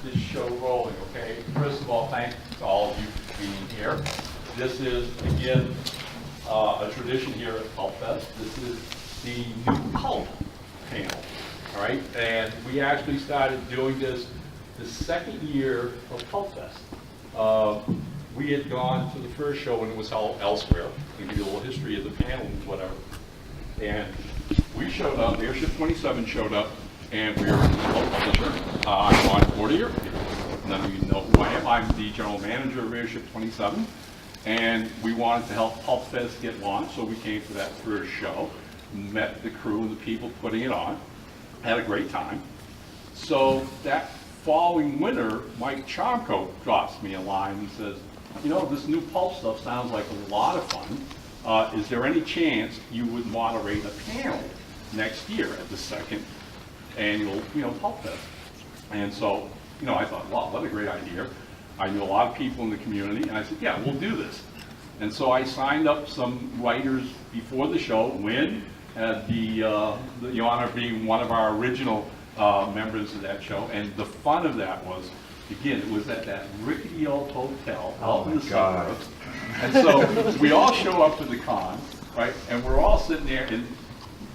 this show rolling, okay? First of all, thanks to all of you for being here. This is, again, a tradition here at PulpFest. This is the new Pulp Panel, all right? And we actually started doing this the second year of PulpFest. We had gone to the first show when it was held elsewhere. We give you a little history of the panel and whatever. And we showed up, Airship 27 showed up, and we were the publisher. I'm Ron Fortier. None of you know who I am. I'm the general manager of Airship 27. And we wanted to help PulpFest get launched, so we came to that first show, met the crew and the people putting it on, had a great time. So that following winter, Mike Chomko drops me a line and says, you know, this new Pulp stuff sounds like a lot of fun. Is there any chance you would moderate a panel next year at the second annual, PulpFest? And so, I thought, wow, what a great idea. I knew a lot of people in the community, and I said, yeah, we'll do this. And so I signed up some writers before the show. Lynn had the honor of being one of our original members of that show, and the fun of that was, again, it was at that rickety old hotel out in the suburbs. And so we all show up to the con, right, and we're all sitting there, and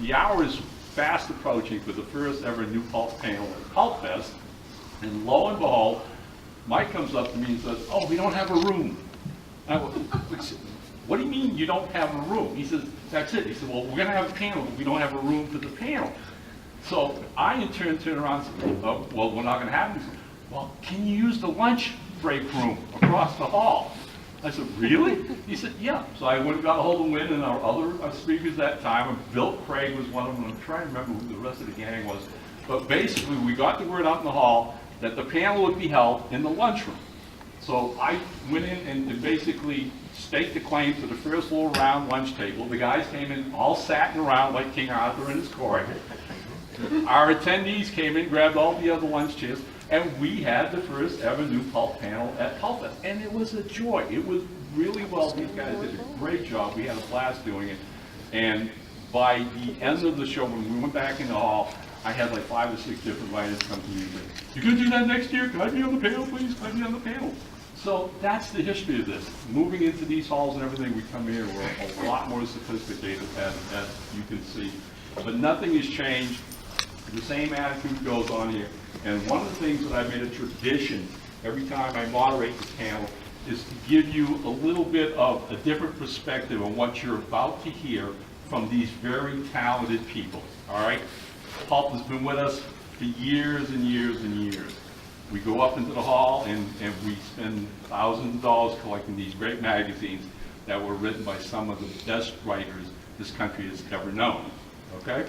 the hour is fast approaching for the first ever new Pulp panel at PulpFest, and lo and behold, Mike comes up to me and says, oh, we don't have a room. I go, what do you mean you don't have a room? He says, that's it. He said, well, we're going to have a panel, but we don't have a room for the panel. So I, in turn, turned around and said, oh, well, we're not going to have it. He said, well, can you use the lunch break room across the hall? I said, really? He said, yeah. So I went and got a hold of Wynn and our other speakers that time, and Bill Craig was one of them. I'm trying to remember who the rest of the gang was. But basically, we got the word out in the hall that the panel would be held in the lunchroom. So I went in and basically staked the claim to the first little round lunch table. The guys came in all satting around like King Arthur in his court. Our attendees came in, grabbed all the other lunch chairs, and we had the first ever new Pulp panel at PulpFest. And it was a joy. It was really well. These guys did a great job. We had a blast doing it. And by the end of the show, when we went back in the hall, I had like 5 or 6 different writers come to me and say, you gonna do that next year? Can I be on the panel, please? Can I be on the panel? So that's the history of this. Moving into these halls and everything, we come here, we're a lot more sophisticated, as you can see. But nothing has changed. The same attitude goes on here. And one of the things that I made a tradition every time I moderate this panel is to give you a little bit of a different perspective on what you're about to hear from these very talented people, all right? Pulp has been with us for years and years and years. We go up into the hall and we spend thousands of dollars collecting these great magazines that were written by some of the best writers this country has ever known, okay?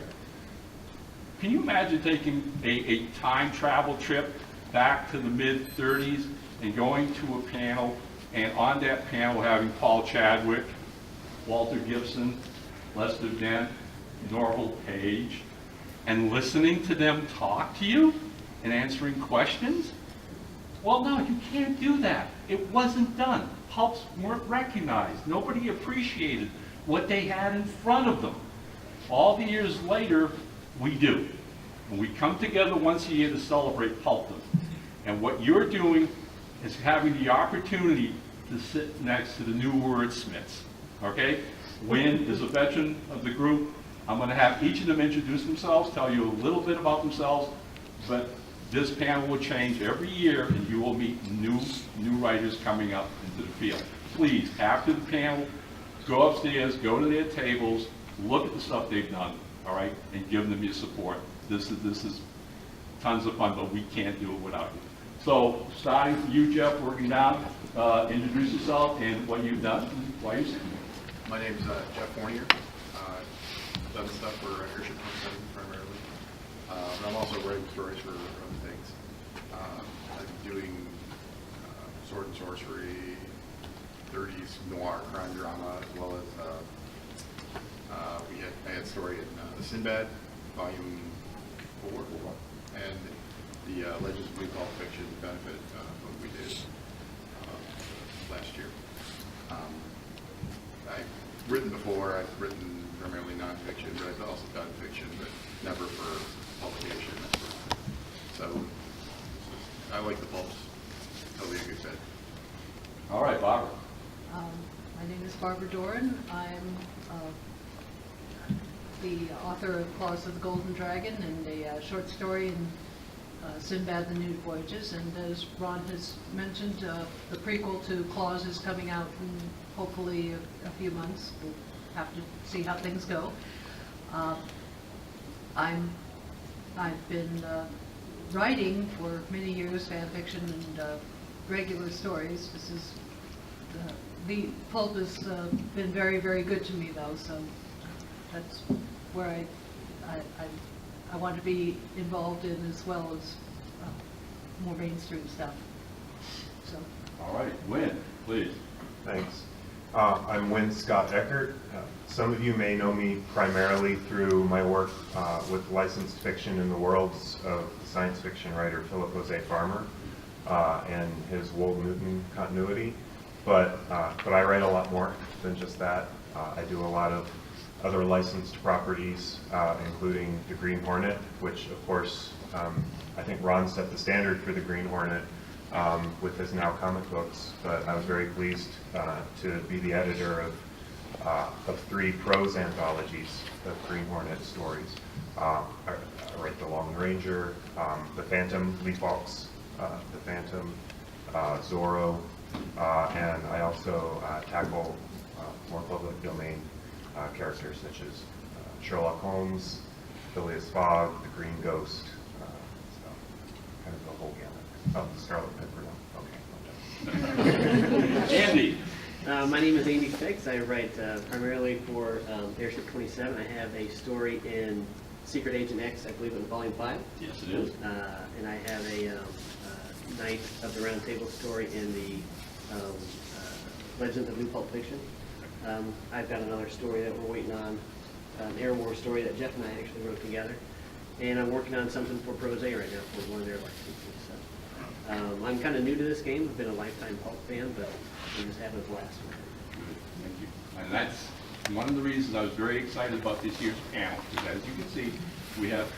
Can you imagine taking a time travel trip back to the mid-30s and going to a panel, and on that panel having Paul Chadwick, Walter Gibson, Lester Dent, Norval Page, and listening to them talk to you and answering questions? Well, no, you can't do that. It wasn't done. Pulps weren't recognized. Nobody appreciated what they had in front of them. All the years later, we do. And we come together once a year to celebrate Pulpdom. And what you're doing is having the opportunity to sit next to the new wordsmiths, okay? Wynn is a veteran of the group. I'm going to have each of them introduce themselves, tell you a little bit about themselves, but this panel will change every year, and you will meet new writers coming up into the field. Please, after the panel, go upstairs, go to their tables, look at the stuff they've done, all right, and give them your support. This is tons of fun, but we can't do it without you. So, starting from you, Jeff, working down, introduce yourself and what you've done, and why you're sitting here. My name's Jeff Fournier. Done stuff for Airship 27 primarily. But I'm also writing stories for other things. I'm doing sword and sorcery, 30s noir crime drama, as well as I had a story in the Sinbad, Volume 4, and the Legends of Blue Pulp Fiction benefit book we did last year. I've written before. I've written primarily nonfiction, but I've also done fiction, but never for publication. So I like like the pulps. That'll be a good fit. All right, Barbara. My name is Barbara Dorran. I'm the author of Claws of the Golden Dragon and a short story in Sinbad the New Voyages. And as Ron has mentioned, the prequel to Claws is coming out in hopefully a few months. We'll have to see how things go. I've been writing for many years fan fiction and regular stories. This is the pulp has been very, very good to me, though. So that's where I want to be involved in, as well as more mainstream stuff. So. All right, Wynn, please. Thanks. I'm Scott Eckert. Some of you may know me primarily through my work with licensed fiction in the worlds of science fiction writer Philip Jose Farmer and his Wold Newton continuity. But I write a lot more than just that. I do a lot of other licensed properties, including the Green Hornet, which of course I think Ron set the standard for the Green Hornet with his Now comic books. But I was very pleased to be the editor of 3 prose anthologies of Green Hornet stories. I write The Lone Ranger, The Phantom, Leafhawks, The Phantom, Zorro, and I also tackle more public domain characters such as Sherlock Holmes, Phileas Fogg, the Green Ghost, so kind of the whole gamut. Oh, the Scarlet Pimpernel. Okay, Andy. My name is Andy Fix. I write primarily for Airship 27. I have a story in Secret Agent X, I believe in Volume 5. Yes, it is. And I have a Knight of the Round Table story in the Legends of New Pulp Fiction. I've got another story that we're waiting on, an Air War story that Jeff and I actually wrote together. And I'm working on something for Prose right now for one of their licenses. So, I'm kind of new to this game. I've been a lifetime Pulp fan, but I'm just having a blast with it. Thank you. And that's one of the reasons I was very excited about this year's panel, because as you can see, we have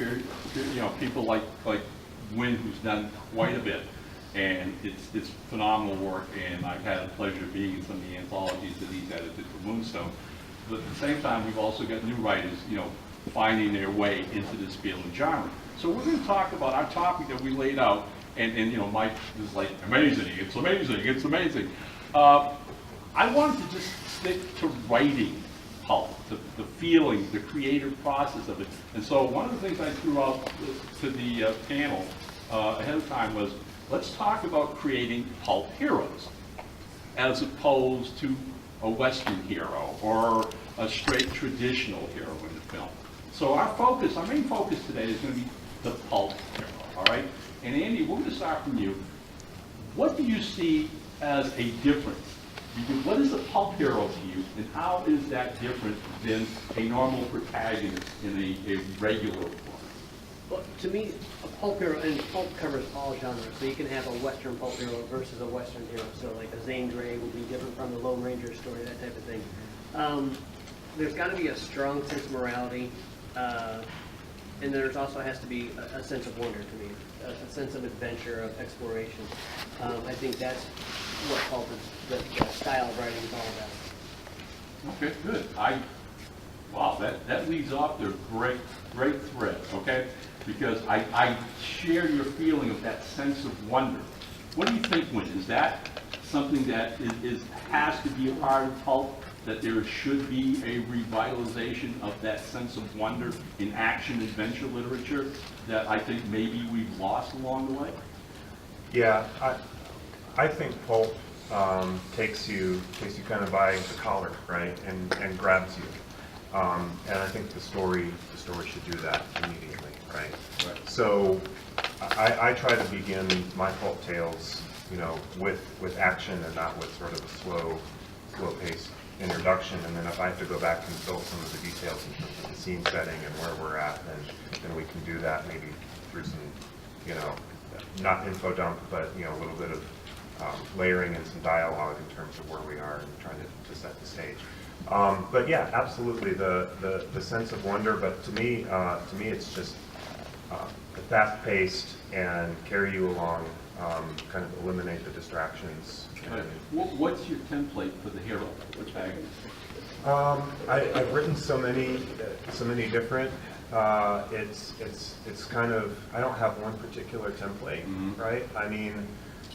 people like Wynn, who's done quite a bit, and it's phenomenal work. And I've had the pleasure of being in some of the anthologies that he's edited for Moonstone. But at the same time, we've also got new writers, finding their way into this field and genre. So we're going to talk about our topic that we laid out, and Mike is like, amazing, it's amazing, it's amazing. I wanted to just stick to writing pulp, the feeling, the creative process of it. And so one of the things I threw out to the panel ahead of time was, let's talk about creating pulp heroes, as opposed to a Western hero or a straight traditional hero in the film. So our main focus today is going to be the pulp hero, all right? And Andy, we're going to start from you. What do you see as a difference? What is a pulp hero to you, and how is that different than a normal protagonist in a regular form? Well, to me, a pulp hero, and pulp covers all genres, so you can have a Western pulp hero versus a Western hero. So like a Zane Grey would be different from the Lone Ranger story, that type of thing. There's got to be a strong sense of morality, and there also has to be a sense of wonder to me, a sense of adventure, of exploration. I think that's what pulp is, the style of writing is all about. Okay, good. Wow, that leads off to a great thread, okay? Because I share your feeling of that sense of wonder. What do you think, Wynn? Is that something that has to be a part of pulp, that there should be a revitalization of that sense of wonder in action-adventure literature that I think maybe we've lost along the way? Yeah, I think pulp takes you kind of by the collar, right, and grabs you. And I think the story should do that immediately, right? So I try to begin my pulp tales, with action and not with sort of a slow-paced introduction. And then if I have to go back and fill some of the details in terms of the scene setting and where we're at, then we can do that maybe through some, not info dump, but a little bit of layering and some dialogue in terms of where we are and trying to set the stage. But yeah, absolutely, the sense of wonder. But to me, it's just the fast-paced and carry you along kind of eliminate the distractions. And, What's your template for the hero, protagonist? I've written so many different. It's kind of, I don't have one particular template, right? I mean,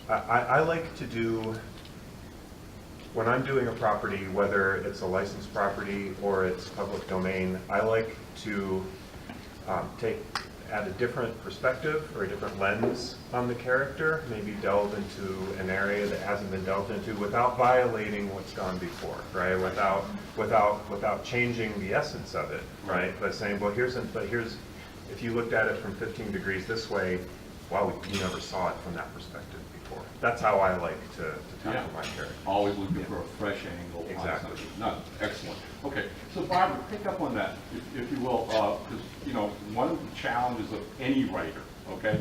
I like to do, when I'm doing a property, whether it's a licensed property or it's public domain, I like to add a different perspective or a different lens on the character, maybe delve into an area that hasn't been delved into without violating what's gone before, right? Without changing the essence of it, right? By saying, well, here's, if you looked at it from 15 degrees this way, wow, you never saw it from that perspective before. That's how I like to tackle my character. Always looking for a fresh angle. Exactly. On something. No, excellent. Okay, so Barbara, pick up on that, if you will, because one of the challenges of any writer, okay,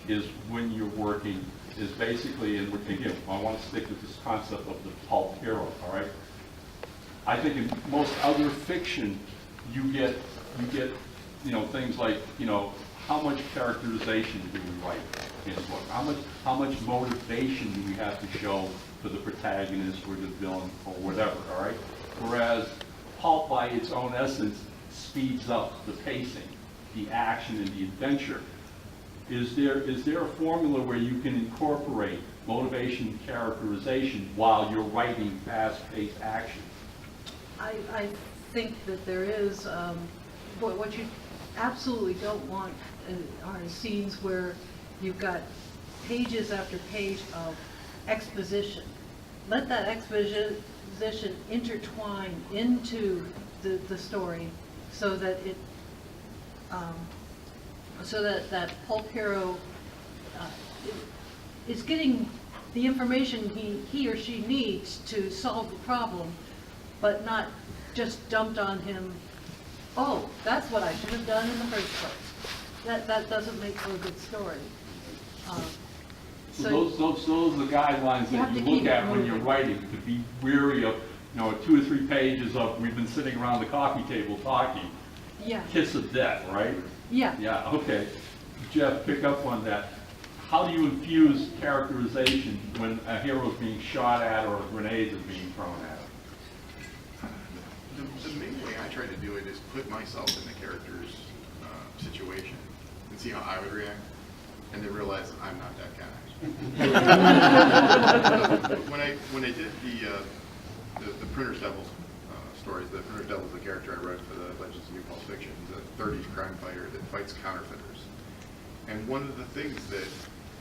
is when you're working, is basically, and again, I want to stick with this concept of the pulp hero, all right? I think in most other fiction, you get things like, how much characterization do we write in a book? How much motivation do we have to show for the protagonist or the villain or whatever, all right? Whereas pulp, by its own essence, speeds up the pacing, the action, and the adventure. Is there a formula where you can incorporate motivation and characterization while you're writing fast-paced action? I think that there is, what you absolutely don't want are scenes where you've got pages after page of exposition. Let that exposition intertwine into the story so that it, that pulp hero is getting the information he or she needs to solve the problem, but not just dumped on him. Oh, that's what I should have done in the first place. That doesn't make for a good story. So those are the guidelines that you look at when you're writing, to be weary of 2 or 3 pages of we've been sitting around the coffee table talking. Yeah. Kiss of death, right? Yeah. Yeah, okay. Jeff, pick up on that. How do you infuse characterization when a hero is being shot at or grenades are being thrown at him? The main way I try to do it is put myself in the character's situation and see how I would react, and then realize I'm not that guy. when I did the Printer's Devils stories, the Printer's Devils, the character I wrote for the Legends of New Pulp Fiction, is a 30s crime fighter that fights counterfeiters. And one of the things that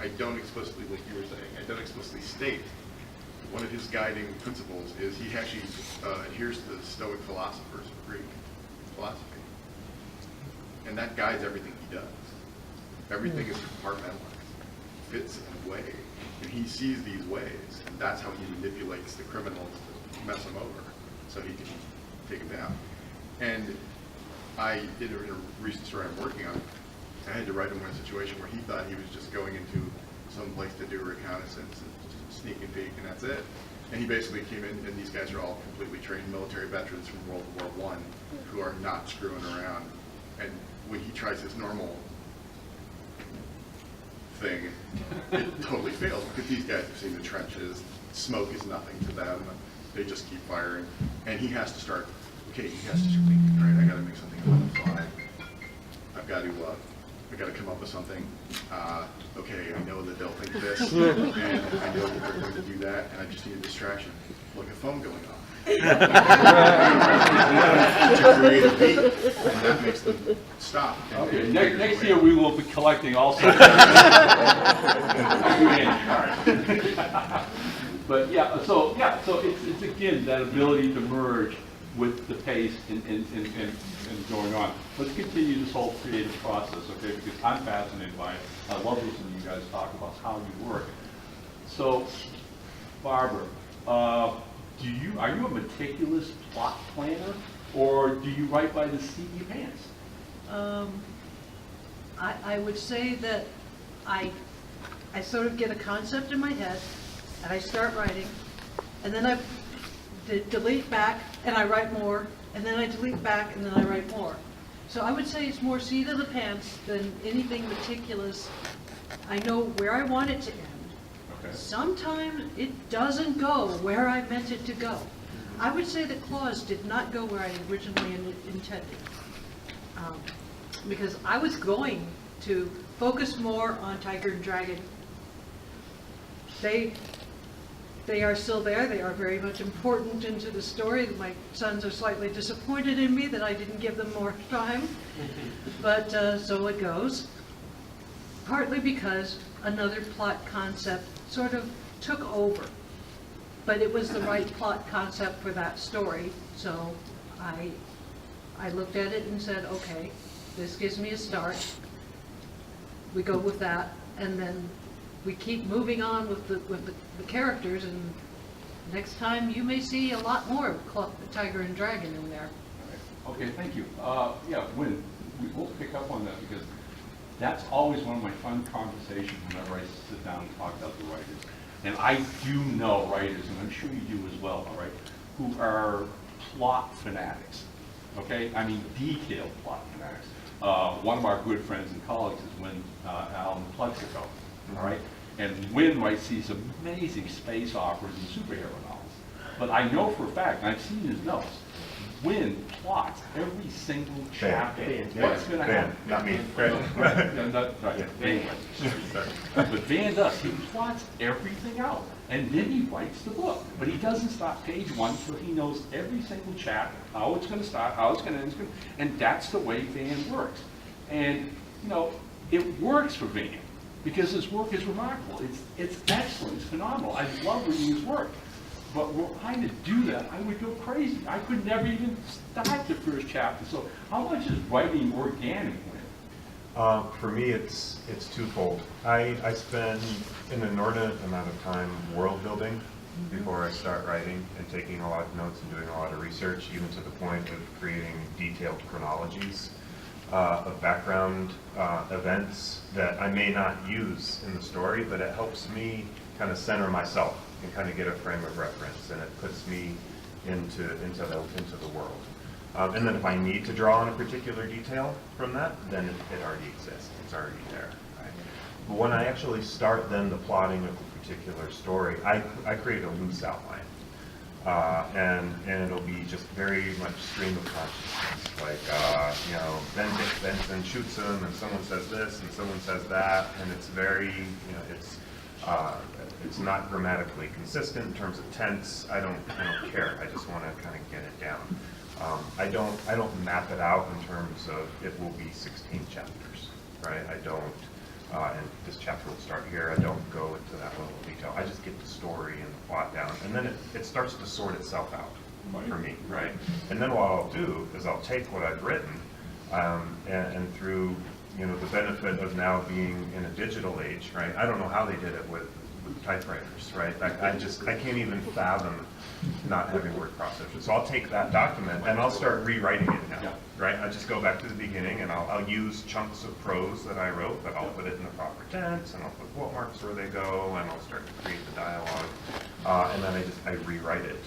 I don't explicitly, like you were saying, I don't explicitly state, one of his guiding principles is he actually adheres to the Stoic philosophers of Greek philosophy. And that guides everything he does. Everything is compartmentalized, fits in a way. And he sees these ways, and that's how he manipulates the criminals to mess them over, so he can take them down. And in a recent story I'm working on, I had to write him in a situation where he thought he was just going into some place to do a reconnaissance and just sneak and peek, and that's it. And he basically came in, and these guys are all completely trained military veterans from World War I who are not screwing around. And when he tries his normal thing, it totally fails, because these guys have seen the trenches. Smoke is nothing to them. They just keep firing. And he has to start, okay, he has to start thinking, right, I got to make something on the fly. I've got to come up with something. Okay, I know that they'll think this, and I know that they're going to do that, and I just need a distraction, like a phone going off. To create a beat, and that makes them stop. Okay, next year we will be collecting also. But so it's again that ability to merge with the pace and going on. Let's continue this whole creative process, okay? Because I'm fascinated by it. I love listening to you guys talk about how you work. So, Barbara, are you a meticulous plot planner, or do you write by the seat of your pants? I would say that I sort of get a concept in my head, and I start writing, and then I delete back, and I write more, and then I delete back, and then I write more. So I would say it's more seat of the pants than anything meticulous. I know where I want it to end, Okay. Sometimes it doesn't go where I meant it to go. I would say the clause did not go where I originally intended. Because I was going to focus more on Tiger and Dragon. They are still there. They are very much important into the story. My sons are slightly disappointed in me that I didn't give them more time. But so it goes. Partly because another plot concept sort of took over. But it was the right plot concept for that story. So I looked at it and said, okay, this gives me a start. We go with that, and then we keep moving on with the characters, and next time you may see a lot more of Tiger and Dragon in there. Okay, thank you. Yeah, we'll pick up on that, because that's always one of my fun conversations whenever I sit down and talk about the writers. And I do know writers, and I'm sure you do as well, all right, who are plot fanatics, okay? I mean, detailed plot fanatics. One of our good friends and colleagues is Alan Plexico, all right? And Wynn writes these amazing space operas and superhero novels. But I know for a fact, and I've seen his notes, Wynn plots every single chapter. What's going to happen? Not me. Van. But Van does. He plots everything out, and then he writes the book. But he doesn't stop page one until he knows every single chapter, how it's going to start, how it's going to end, and that's the way Van works. And you know, it works for Van because his work is remarkable. It's excellent. It's phenomenal. I love reading his work. But were I to do that, I would go crazy. I could never even start the first chapter. So how much is writing organic with? For me, it's twofold. I spend an inordinate amount of time world building before I start writing, and taking a lot of notes and doing a lot of research, even to the point of creating detailed chronologies of background events that I may not use in the story, but it helps me kind of center myself and kind of get a frame of reference, and it puts me into the world. And then if I need to draw on a particular detail from that, then it already exists. It's already there. Right? But when I actually start then the plotting of a particular story, I create a loose outline. And it'll be just very much stream of consciousness. Like, you know, Benson shoots him, and someone says this, and someone says that, and it's very, you know, it's not grammatically consistent in terms of tense. I don't care. I just want to kind of get it down. I don't map it out in terms of it will be 16 chapters, right? I don't, and this chapter will start here. I don't go into that level of detail. I just get the story and the plot down, and then it starts to sort itself out for me, right? And then what I'll do is I'll take what I've written, and through, you know, the benefit of now being in a digital age, right? I don't know how they did it with typewriters, right? I can't even fathom not having word processors. So I'll take that document and I'll start rewriting it now, right? I just go back to the beginning, and I'll use chunks of prose that I wrote, but I'll put it in the proper tense, and I'll put quote marks where they go, and I'll start to create the dialogue, and then I rewrite it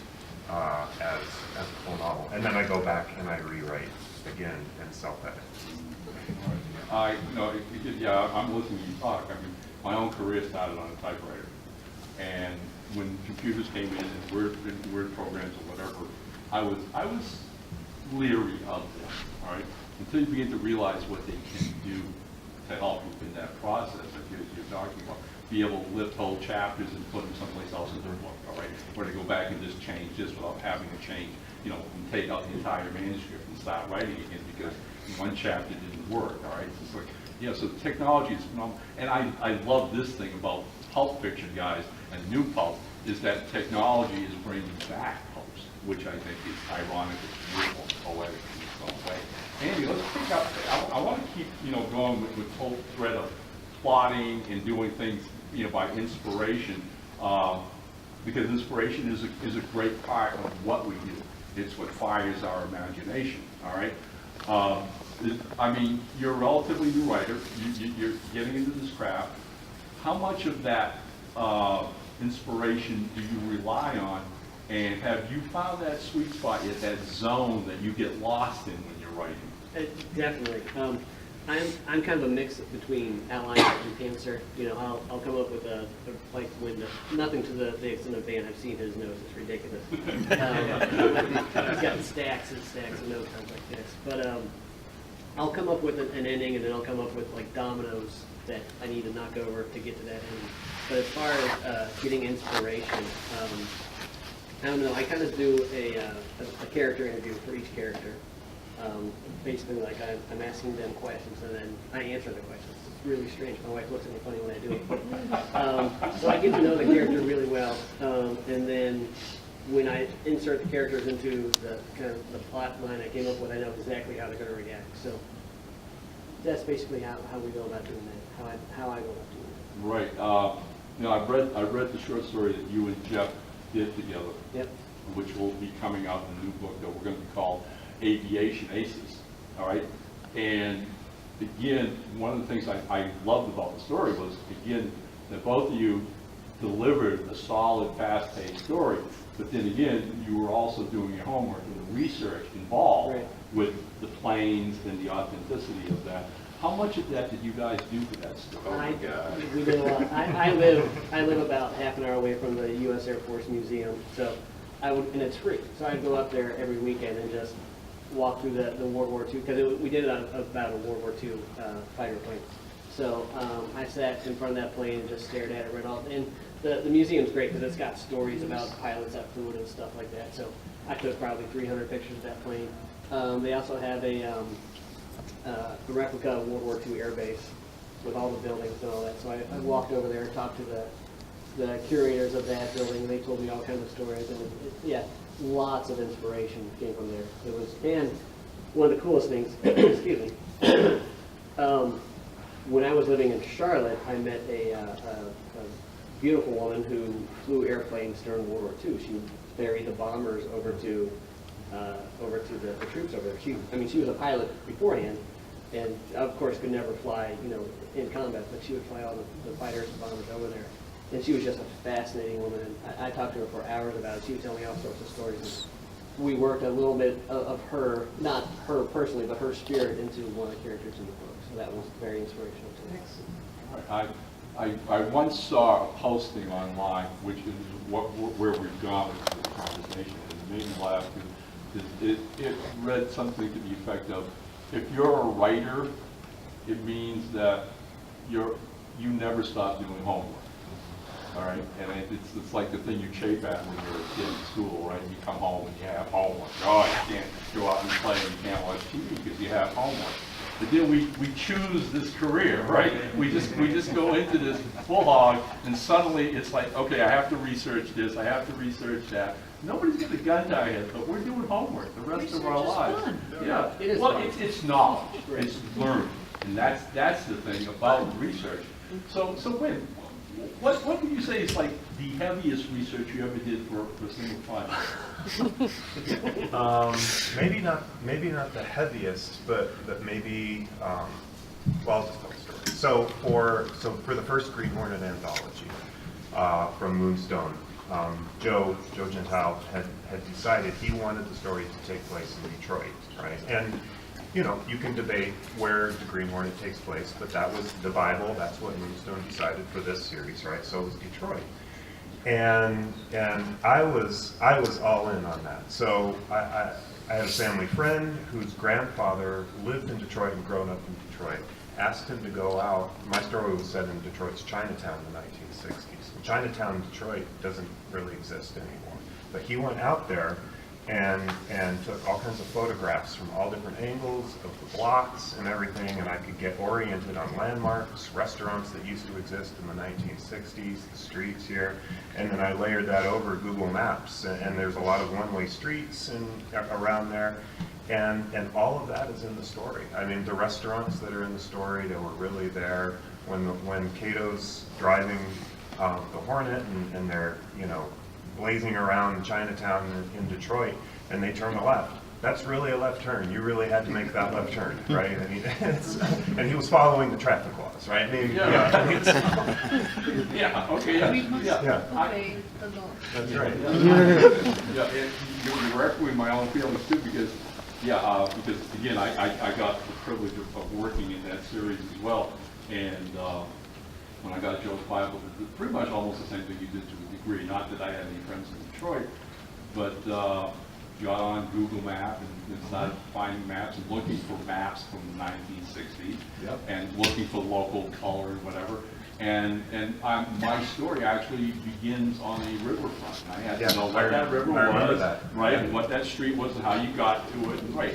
as a full novel, and then I go back and I rewrite again and self-edit. I'm listening to you talk. I mean, my own career started on a typewriter, and when computers came in and word programs or whatever, I was leery of them. All right, until you begin to realize what they can do to help you in that process that you're talking about. Be able to lift whole chapters and put them someplace else in the book. All right, or to go back and just change this without having to change, you know, and take out the entire manuscript and start writing again because one chapter didn't work. All right, it's like, yeah, so the technology is phenomenal. And I love this thing about pulp fiction, guys, and new pulp, is that technology is bringing back pulps, which I think is ironic, it's beautiful, poetic in its own way. Andy, let's pick up, I want to keep, you know, going with the whole thread of plotting and doing things, you know, by inspiration, because inspiration is a great part of what we do. It's what fires our imagination, all right? I mean, you're a relatively new writer. You're getting into this craft. How much of that inspiration do you rely on? And have you found that sweet spot yet, that zone that you get lost in when you're writing? Definitely. I'm kind of a mix between outline and pantser. You know, I'll come up with like when nothing to the extent of Van. I've seen his notes; it's ridiculous. He's got stacks and stacks of notes like this. But I'll come up with an ending, and then I'll come up with like dominoes that I need to knock over to get to that end. But as far as getting inspiration, I don't know. I kind of do a character interview for each character. Basically, like I'm asking them questions and then I answer the questions. It's really strange. My wife looks at me funny when I do it. So I get to know the character really well, and then when I insert the characters into the kind of the plot line I came up with, I know exactly how they're going to react. So that's basically how we go about doing that. How I go about doing that. Right. You know, I've read the short story that you and Jeff did together. Yep. Which will be coming out in a new book that we're going to be called Aviation Aces, all right? And again, one of the things I loved about the story was, again, that both of you delivered a solid, fast-paced story, but then again, you were also doing your homework and the research involved with the planes and the authenticity of that. How much of that did you guys do for that story? Oh my God. We did a lot. I live about half an hour away from the U.S. Air Force Museum, so and it's free. So I'd go up there every weekend and just walk through the World War II, because we did it about a World War II fighter plane. So I sat in front of that plane and just stared at it, read all. And the museum's great because it's got stories about pilots that flew it and stuff like that. So I took probably 300 pictures of that plane. They also have a replica of World War II air base with all the buildings and all that. So I walked over there and talked to the curators of that building, and they told me all kinds of stories. And yeah, lots of inspiration came from there. It was, and one of the coolest things, excuse me, when I was living in Charlotte, I met a beautiful woman who flew airplanes during World War II. She ferried the bombers over to the troops over there. She was a pilot beforehand, and of course could never fly, in combat, but she would fly all the fighters and bombers over there. And she was just a fascinating woman, and I talked to her for hours about it. She would tell me all sorts of stories. And we worked a little bit of her, not her personally, but her spirit into one of the characters in the book. So that was very inspirational to me. I once saw a posting online, which is where we've gone with the conversation, and it made me laugh because it read something to the effect of, if you're a writer, it means that you never stop doing homework. All right, and it's like the thing you chafe at when you're a kid in school, right? You come home and you have homework. Oh, you can't go out and play and you can't watch TV because you have homework. But then we choose this career, right? We just go into this full hog, and suddenly it's like, okay, I have to research this, I have to research that. Nobody's got a gun to our head, but we're doing homework the rest of our lives. Fun. Yeah, it's knowledge, it's learning, and that's the thing about research. So Win, what would you say is like the heaviest research you ever did for a single client? Maybe not the heaviest, but maybe well, I'll just tell the story. So for the first Green Hornet anthology from Moonstone, Joe Gentile had decided he wanted the story to take place in Detroit, right? And you can debate where the Green Hornet takes place, but that was the Bible. That's what Moonstone decided for this series, right? So it was Detroit, and I was all in on that. So I had a family friend whose grandfather lived in Detroit and grown up in Detroit. Asked him to go out. My story was set in Detroit's Chinatown in the 1960s. And Chinatown, Detroit doesn't really exist anymore. But he went out there and took all kinds of photographs from all different angles of the blocks and everything, and I could get oriented on landmarks, restaurants that used to exist in the 1960s, the streets here, and then I layered that over Google Maps, and there's a lot of one-way streets around there, and all of that is in the story. I mean, the restaurants that are in the story, they were really there when Cato's driving the Hornet and they're, blazing around Chinatown in Detroit, and they turn left. That's really a left turn. You really had to make that left turn, right? I mean, and he was following the traffic laws, right? I mean, Yeah, okay, We must obey the law. That's right. Yeah, and you're echoing my own feelings too, because Because again, I got the privilege of working in that series as well. And when I got Joe's Bible, it was pretty much almost the same thing you did to a degree. Not that I had any friends in Detroit, but got on Google Map and started finding maps and looking for maps from the 1960s. Yep. And looking for local color and whatever. And my story actually begins on a riverfront. And I had to know what that river was, right, and what that street was, and how you got to it. Right,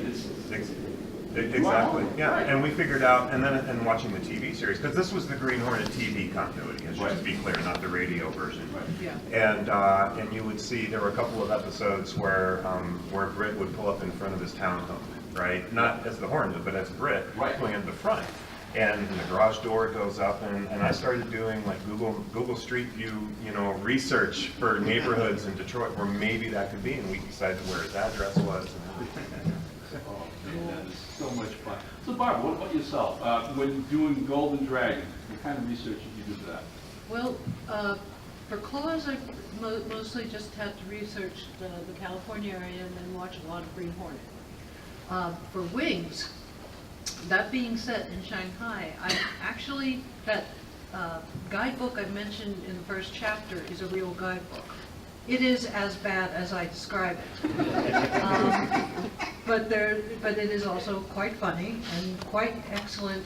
Exactly. Yeah, Right. and we figured out, and then and watching the TV series, because this was the Green Hornet TV continuity, just to be clear, not the radio version. Right. Yeah. And you would see there were a couple of episodes where Britt would pull up in front of his townhome, right? Not as the Hornet, but as Britt, Right. pulling in the front. And the garage door goes up, and I started doing like Google Street View, research for neighborhoods in Detroit where maybe that could be, and we decided where his address was and everything. Oh, man, that is so much fun. So, Barbara, what about yourself? When doing Golden Dragon, what kind of research did you do for that? Well, for claws, I mostly just had to research the California area and then watch a lot of Green Hornet. For wings, that being said, in Shanghai, that guidebook I mentioned in the first chapter is a real guidebook. It is as bad as I describe it. But it is also quite funny and quite excellent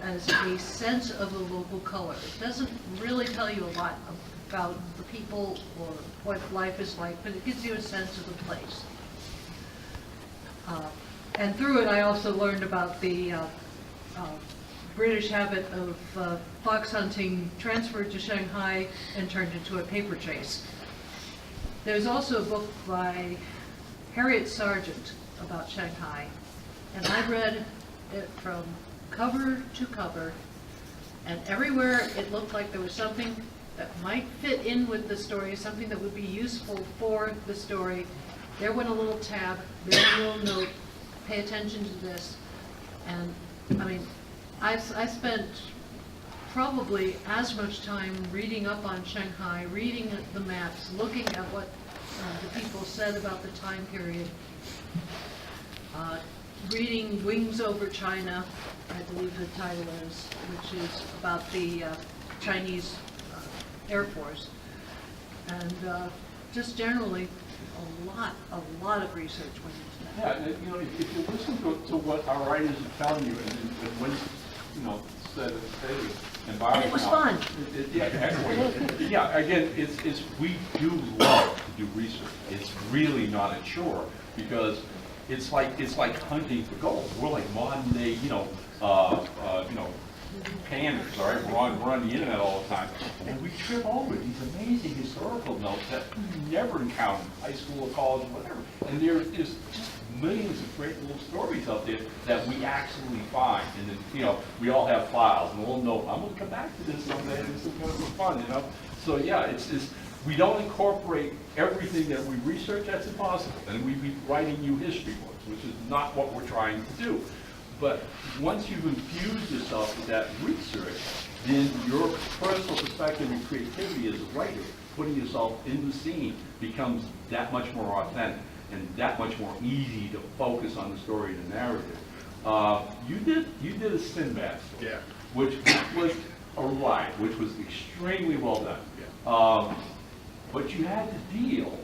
as a sense of the local color. It doesn't really tell you a lot about the people or what life is like, but it gives you a sense of the place. And through it, I also learned about the British habit of fox hunting transferred to Shanghai and turned into a paper chase. There's also a book by Harriet Sargent about Shanghai, and I read it from cover to cover, and everywhere it looked like there was something that might fit in with the story, something that would be useful for the story. There went a little tab, there went a little note, pay attention to this. And I mean, I spent probably as much time reading up on Shanghai, reading the maps, looking at what the people said about the time period, reading Wings Over China, I believe the title is, which is about the Chinese Air Force, and just generally a lot of research went into that. Yeah, if you listen to what our writers are telling you, and when said and stated, and Barbara, And it was fun. Yeah, again, it's we do love to do research. It's really not a chore because it's like hunting for gold. We're like modern day, panners, all right? We're on the internet all the time, and we trip over these amazing historical notes that we never encountered in high school or college or whatever. And there's just millions of great little stories out there that we actually find. And then, we all have files, and we'll know, I'm going to come back to this someday, and this is going to be fun, So, yeah, it's we don't incorporate everything that we research. That's impossible. And we'd be writing you history books, which is not what we're trying to do. But once you've infused yourself with that research, then your personal perspective and creativity as a writer, putting yourself in the scene, becomes that much more authentic and that much more easy to focus on the story and the narrative. You did a Sinbad story, Yeah. which was a ride, which was extremely well done. Yeah. But you had to deal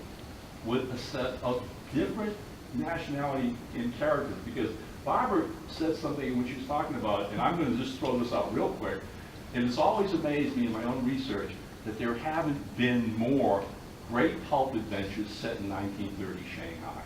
with a set of different nationality and characters, because Barbara said something when she was talking about it, and I'm going to just throw this out real quick, and it's always amazed me in my own research that there haven't been more great pulp adventures set in 1930 Shanghai.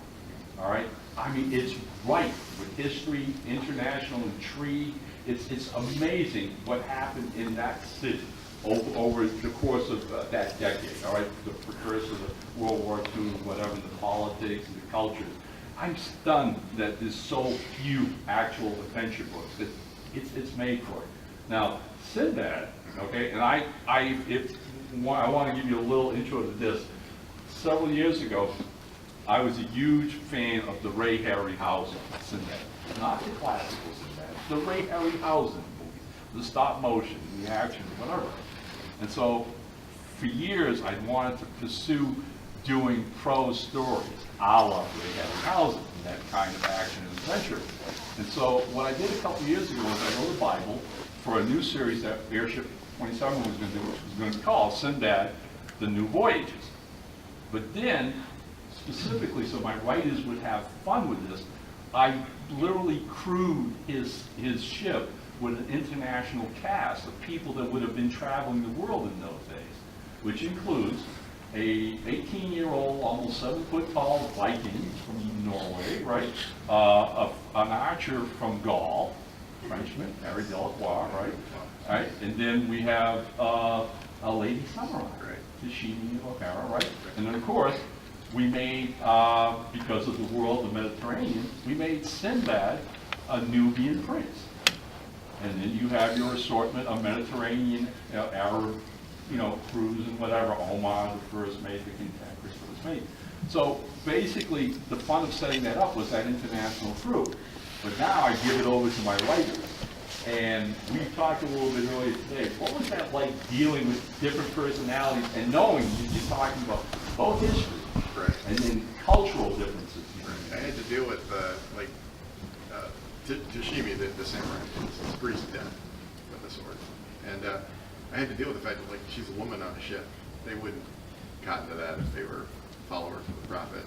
All right? I mean, it's ripe with history, international intrigue. It's amazing what happened in that city over the course of that decade, all right? The precursor of World War II, whatever, the politics and the cultures. I'm stunned that there's so few actual adventure books. It's made for it. Now, Sinbad, okay, and I want to give you a little intro to this. Several years ago, I was a huge fan of the Ray Harryhausen Sinbad. Not the classical Sinbad, the Ray Harryhausen movies, the stop motion, the action, whatever. And so, for years, I wanted to pursue doing prose stories, a la Ray Harryhausen. and that kind of action and adventure. And so what I did a couple years ago is I wrote a Bible for a new series that Airship 27 was going to do, which was going to be called Sinbad, The New Voyages. But then, specifically, so my writers would have fun with this, I literally crewed his ship with an international cast of people that would have been traveling the world in those days, which includes a 18-year-old, almost 7-foot-tall Viking from Norway, right? An archer from Gaul, Frenchman, Harry Delacroix, right? Right? And then we have a lady samurai, right? Tashimi O'Hara, right? And then, of course, we made, because of the world, the Mediterranean, we made Sinbad a Nubian prince. And then you have your assortment of Mediterranean, Arab, crews and whatever. Omar, the first mate, the contemporary first mate. So basically, the fun of setting that up was that international crew. But now I give it over to my writers. And we talked a little bit earlier today. What was that like dealing with different personalities and knowing you're talking about both history and then cultural differences? I had to deal with Tashimi, the samurai, is priest to death with the sword, and I had to deal with the fact that she's a woman on a ship. They wouldn't cotton to that if they were followers of the prophet.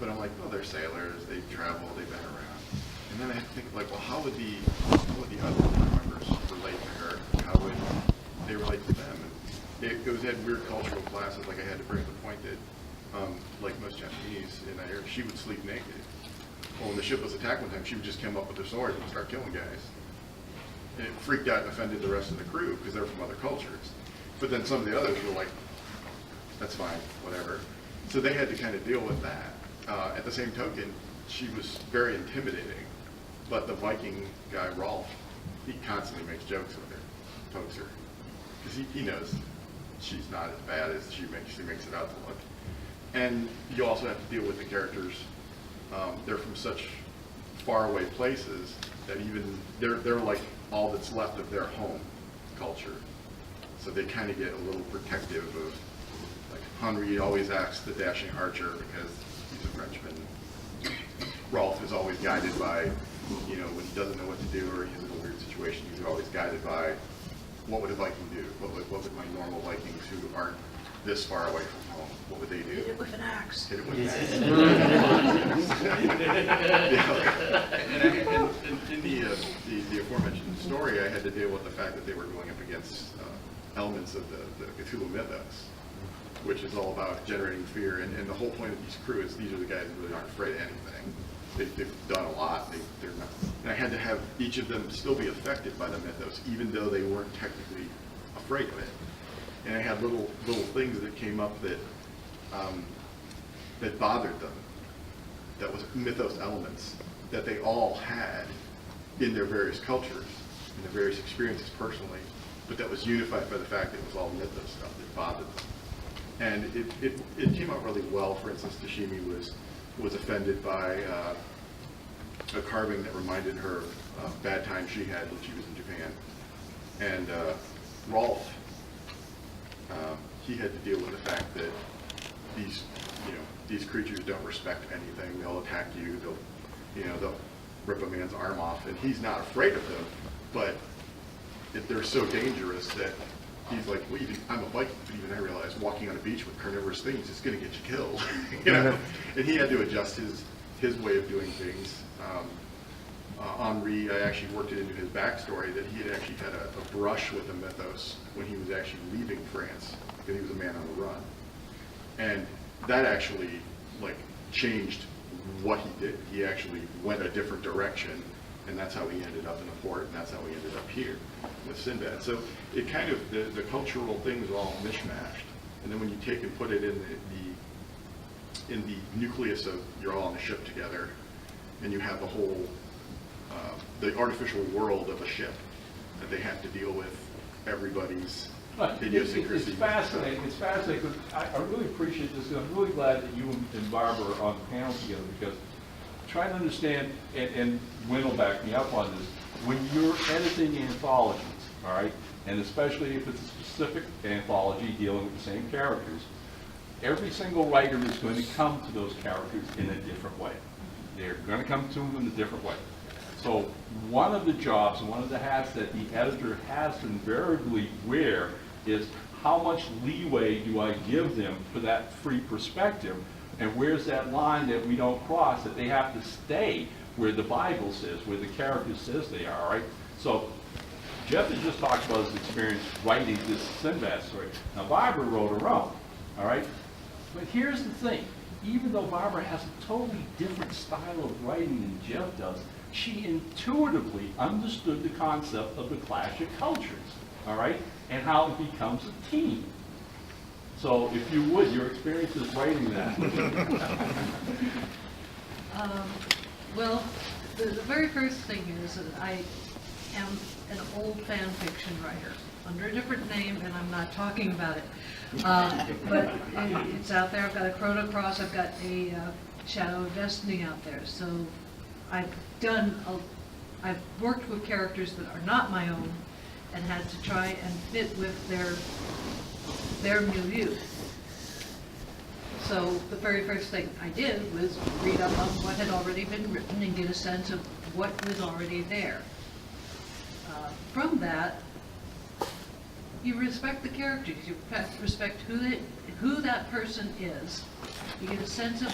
But I'm like, well, they're sailors. They travel. They've been around. And then I had to think well, how would the other members relate to her? How would they relate to them? And it had weird cultural classes. Like I had to bring up the point that, like most Japanese in that area, she would sleep naked. Well, when the ship was attacked one time, she would just come up with her sword and start killing guys. And it freaked out and offended the rest of the crew because they're from other cultures. But then some of the others were like, that's fine, whatever. So they had to kind of deal with that. At the same token, she was very intimidating. But the Viking guy, Rolf, he constantly makes jokes with her, pokes her. Because he knows she's not as bad as she makes it out to look. And you also have to deal with the characters. They're from such faraway places that even they're like all that's left of their home culture. So they kind of get a little protective of, like Henri always asks the dashing archer because he's a Frenchman. Rolf is always guided by, when he doesn't know what to do or he's in a weird situation, he's always guided by what would a Viking do? What would my normal Vikings who aren't this far away from home, what would they do? Hit it with an axe. Hit it with an axe. And in the aforementioned story, I had to deal with the fact that they were going up against elements of the Cthulhu mythos, which is all about generating fear. And the whole point of these crew is these are the guys who really aren't afraid of anything. They've done a lot. They're not. And I had to have each of them still be affected by the mythos, even though they weren't technically afraid of it. And I had little things that came up that that bothered them. That was mythos elements that they all had in their various cultures, in their various experiences personally, but that was unified by the fact that it was all mythos stuff that bothered them. And it came out really well. For instance, Tashimi was offended by a carving that reminded her of bad times she had when she was in Japan. And Rolf, he had to deal with the fact that these creatures don't respect anything. They'll attack you. They'll rip a man's arm off, and he's not afraid of them. But they're so dangerous that he's like, well, I'm a Viking, but even I realize walking on a beach with carnivorous things is going to get you killed. And he had to adjust his way of doing things. Henri, I actually worked it into his backstory that he had actually had a brush with the mythos when he was actually leaving France, because he was a man on the run. And that actually changed what he did. He actually went a different direction, and that's how he ended up in the port, and that's how he ended up here with Sinbad. So it kind of, the cultural things are all mishmashed. And then when you take and put it in the nucleus of you're all on a ship together, and you have the whole, the artificial world of a ship that they have to deal with everybody's idiosyncrasies. It's fascinating. It's fascinating. I really appreciate this, and I'm really glad that you and Barbara are on the panel together, because trying to understand, and Wynn will back me up on this, when you're editing anthologies, all right, and especially if it's a specific anthology dealing with the same characters, every single writer is going to come to those characters in a different way. they're going to come to them in a different way. So one of the jobs and one of the hats that the editor has to invariably wear is how much leeway do I give them for that free perspective, and where's that line that we don't cross, that they have to stay where the Bible says, where the character says they are, right? So Jeff has just talked about his experience writing this Sinbad story. Now Barbara wrote her own, all right? But here's the thing, even though Barbara has a totally different style of writing than Jeff does, she intuitively understood the concept of the clash of cultures, all right? And how it becomes a team. So if you would, your experience is writing that. Well, the very first thing is that I am an old fan fiction writer under a different name, and I'm not talking about it. But it's out there. I've got a Chrono Cross. I've got a Shadow of Destiny out there. So I've worked with characters that are not my own, and had to try and fit with their milieu. So the very first thing I did was read up on what had already been written and get a sense of what was already there. From that, you respect the characters, you respect who that person is. You get a sense of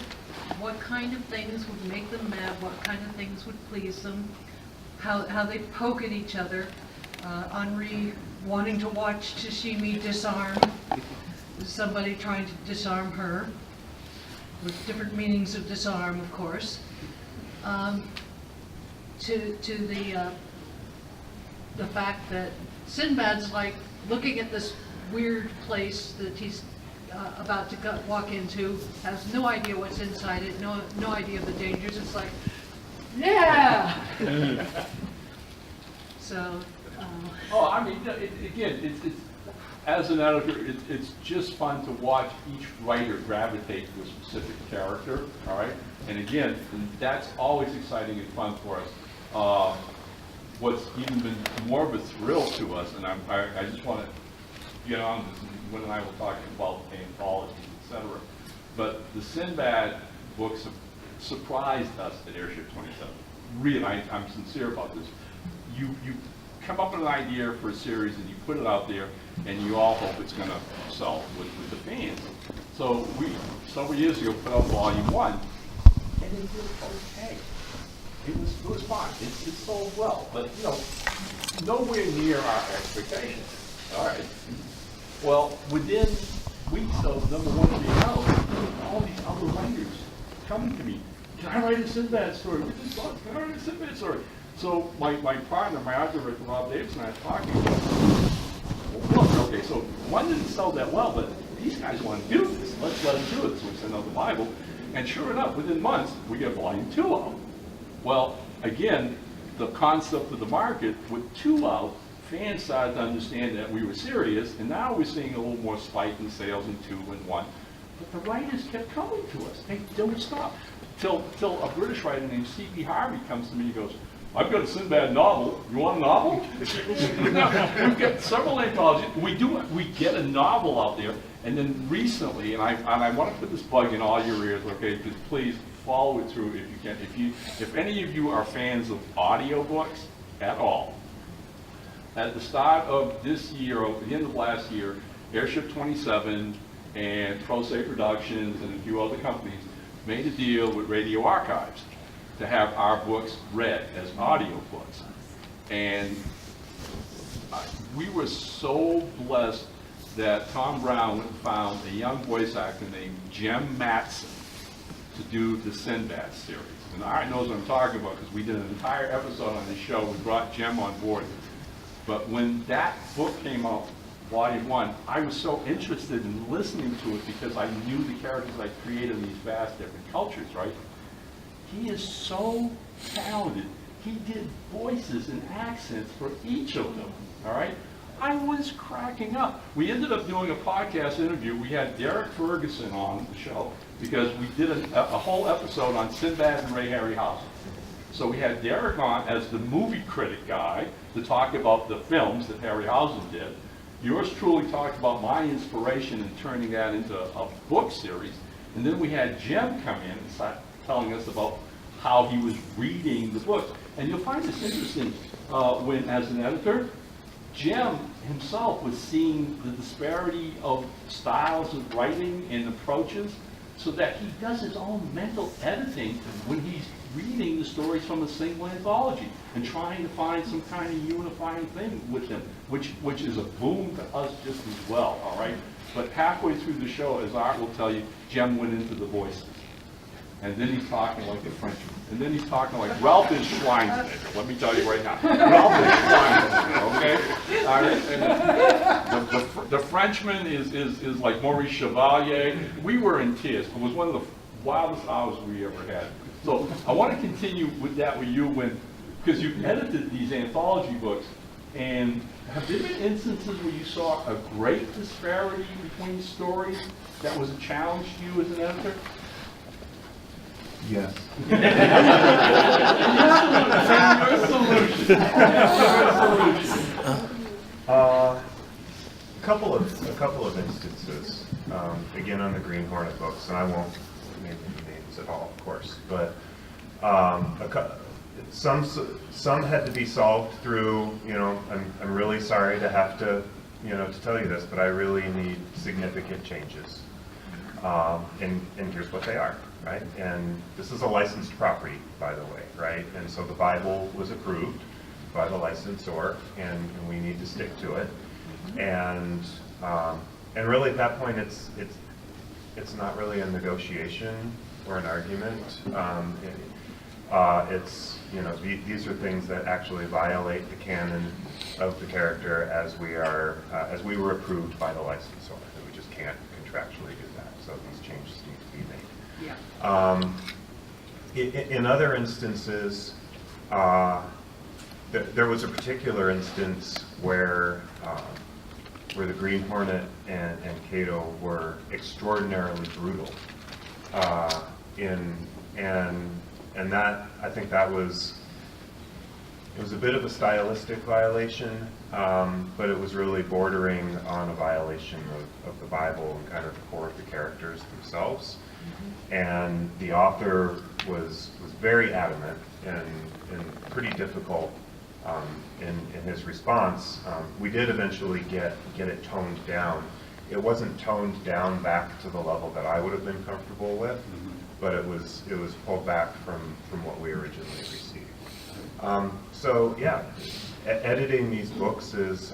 what kind of things would make them mad, what kind of things would please them, how they poke at each other. Henri wanting to watch Tashimi disarm, somebody trying to disarm her, with different meanings of disarm, of course. To the fact that Sinbad's like looking at this weird place that he's about to walk into, has no idea what's inside it, no idea of the dangers. It's like, yeah. So. Oh, I mean, again, it's as an editor, it's just fun to watch each writer gravitate to a specific character, all right? And again, that's always exciting and fun for us. What's even been more of a thrill to us, and I just want to get on this, and Gwen and I will talk about anthologies, etc. But the Sinbad books have surprised us at Airship 27. Really, I'm sincere about this. You come up with an idea for a series and you put it out there and you all hope it's going to sell with the fans. So we, several years ago, put out volume 1 and it did okay. It was fine. It sold well, but you know, nowhere near our expectations. All right. Well, within weeks of number 1 being out, all these other writers coming to me, can I write a Sinbad story? Can I write a Sinbad story? So my partner, my art director, Rob Davis, and I were talking about, well, look, okay, so one didn't sell that well, but these guys want to do this. Let's let them do it. So we send out the Bible. And sure enough, within months, we get volume 2 out. Well, again, the concept of the market, with 2 out, fans started to understand that we were serious, and now we're seeing a little more spike in sales in 2 and 1. But the writers kept coming to us. They don't stop. Till a British writer named C.P. Harvey comes to me and goes, I've got a Sinbad novel. You want a novel? We've got several anthologies. We get a novel out there, and then recently, and I want to put this bug in all your ears, okay? Because please follow it through if you can. If any of you are fans of audiobooks at all, at the start of this year, or the end of last year, Airship 27 and Pro Se Productions and a few other companies made a deal with Radio Archives to have our books read as audiobooks. And we were so blessed that Tom Brown went and found a young voice actor named Jem Matson to do the Sinbad series. And Art knows what I'm talking about because we did an entire episode on this show. We brought Jem on board. But when that book came out, Volume 1, I was so interested in listening to it because I knew the characters I created in these vast different cultures, right? He is so talented. He did voices and accents for each of them, all right? I was cracking up. We ended up doing a podcast interview. We had Derek Ferguson on the show because we did a whole episode on Sinbad and Ray Harryhausen. So we had Derek on as the movie critic guy to talk about the films that Harryhausen did. Yours truly talked about my inspiration in turning that into a book series. And then we had Jem come in and start telling us about how he was reading the books. And you'll find this interesting when, as an editor, Jim himself was seeing the disparity of styles of writing and approaches, so that he does his own mental editing when he's reading the stories from a single anthology and trying to find some kind of unifying thing with them, which is a boom to us just as well, all right? But halfway through the show, as Art will tell you, Jem went into the voices. And then he's talking like the Frenchman. And then he's talking like Ralph is Schweinsteiger. Let me tell you right now. Ralph is Schweinsteiger, okay? All right? And the Frenchman is like Maurice Chevalier. We were in tears. It was one of the wildest hours we ever had. So I want to continue with that with you because you've edited these anthology books. And have there been instances where you saw a great disparity between stories that was a challenge to you as an editor? Yes. A couple of instances. Again, on the Green Hornet books, and I won't name any names at all, of course, but some had to be solved through. I'm really sorry to have to to tell you this, but I really need significant changes. And here's what they are. Right, and this is a licensed property, by the way, right? And so the Bible was approved by the licensor, and we need to stick to it. And really, at that point, it's not really a negotiation or an argument. It's these are things that actually violate the canon of the character as we were approved by the licensor, and we just can't contractually do that. So these changes need to be made. Yeah. In other instances, there was a particular instance where the Green Hornet and Cato were extraordinarily brutal, and that I think it was a bit of a stylistic violation, but it was really bordering on a violation of the Bible and kind of the core of the characters themselves. And the author was very adamant and pretty difficult in his response. We did eventually get it toned down. It wasn't toned down back to the level that I would have been comfortable with, but it was pulled back from what we originally received. So yeah, editing these books is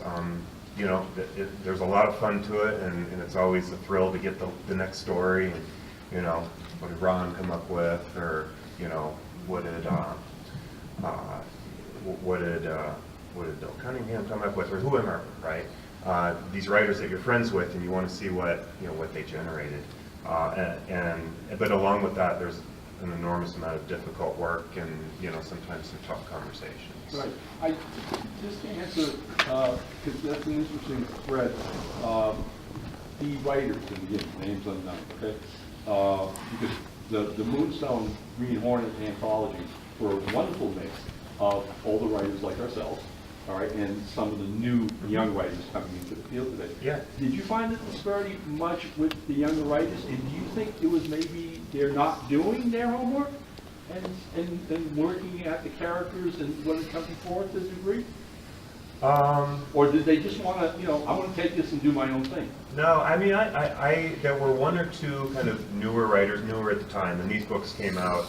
there's a lot of fun to it, and it's always a thrill to get the next story. And, what did Ron come up with, or what did Bill Cunningham come up with, or whoever, right? These writers that you're friends with, and you want to see what they generated. But along with that, there's an enormous amount of difficult work, and sometimes some tough conversations. Right. I just to answer, because that's an interesting thread. The writers, and again, names unknown, okay? Because the Moonstone Green Hornet anthology were a wonderful mix of older writers like ourselves, all right, and some of the new young writers coming into the field today. Yeah. Did you find the disparity much with the younger writers, and do you think it was maybe they're not doing their homework and working at the characters and what is coming forth to a degree? Or did they just want to, I want to take this and do my own thing? No, I mean, there were one or two kind of newer writers, newer at the time, and these books came out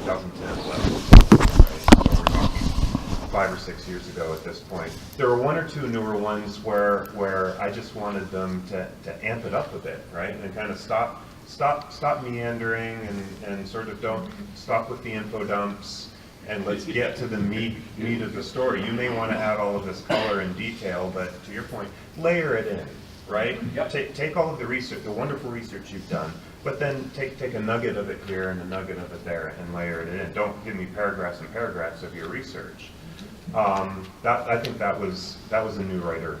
2010, 11, right? So we're talking 5 or 6 years ago at this point. There were one or two newer ones where I just wanted them to amp it up a bit, right? And kind of stop meandering and sort of don't stop with the info dumps. And let's get to the meat of the story. You may want to add all of this color and detail, but to your point, layer it in, right? Yep. Take all of the research, the wonderful research you've done, but then take a nugget of it here and a nugget of it there and layer it in. Don't give me paragraphs and paragraphs of your research. I think that was a new writer